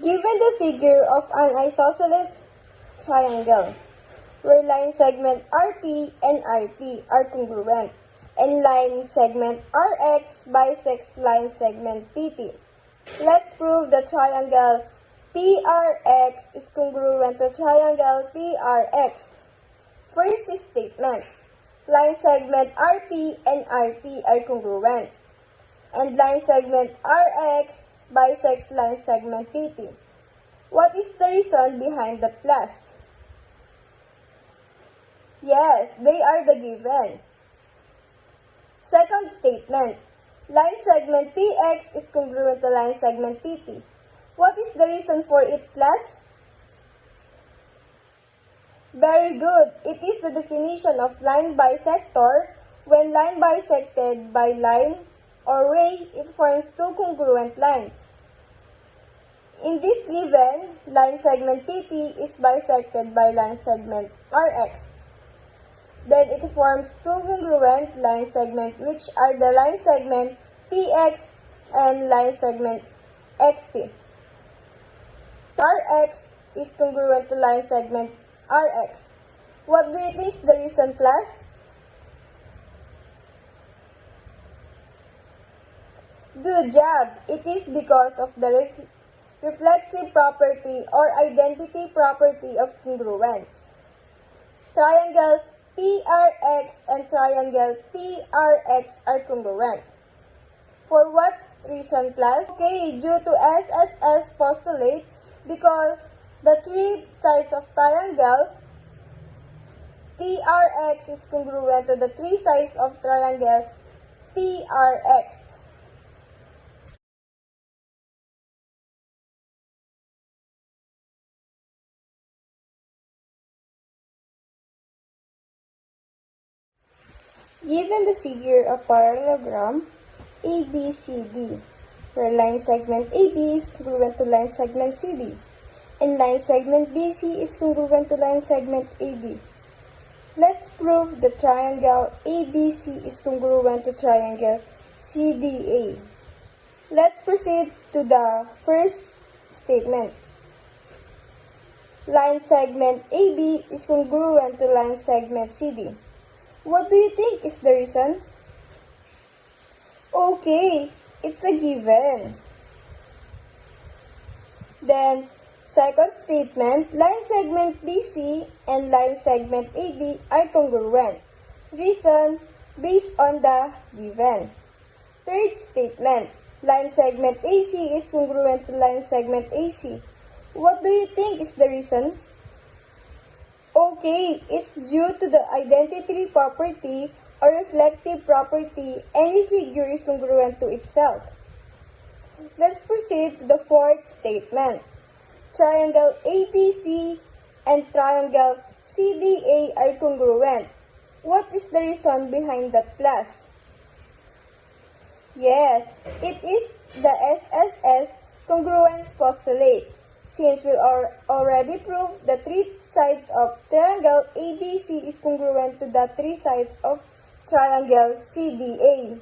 Given the figure of an isosceles triangle, where line segment RP and RP are congruent, and line segment RX bisects line segment PT. Let's prove the triangle PRX is congruent to triangle PRX. First statement, line segment RP and RP are congruent, and line segment RX bisects line segment PT. What is the reason behind that class? Yes, they are the given. Second statement, line segment PX is congruent to line segment PT. What is the reason for it, class? Very good. It is the definition of line bisector. When line bisected by line or ray, it forms two congruent lines. In this given, line segment PT is bisected by line segment RX. Then it forms two congruent line segments, which are the line segment PX and line segment XT. RX is congruent to line segment RX. What do you think is the reason, class? Good job! It is because of the reflexive property or identity property of congruence. Triangle PRX and triangle TRX are congruent. For what reason, class? Okay, due to SSS postulate, because the three sides of triangle TRX is congruent to the three sides of triangle TRX. Given the figure of parallelogram ABCD, where line segment AB is congruent to line segment CD, and line segment BC is congruent to line segment AD. Let's prove the triangle ABC is congruent to triangle CDA. Let's proceed to the first statement. Line segment AB is congruent to line segment CD. What do you think is the reason? Okay, it's a given. Then, second statement, line segment BC and line segment AD are congruent. Reason, based on the given. Third statement, line segment AC is congruent to line segment AC. What do you think is the reason? Okay, it's due to the identity property or reflective property. Any figure is congruent to itself. Let's proceed to the fourth statement. Triangle ABC and triangle CDA are congruent. What is the reason behind that, class? Yes, it is the SSS congruence postulate, since we already proved the three sides of triangle ABC is congruent to the three sides of triangle CDA.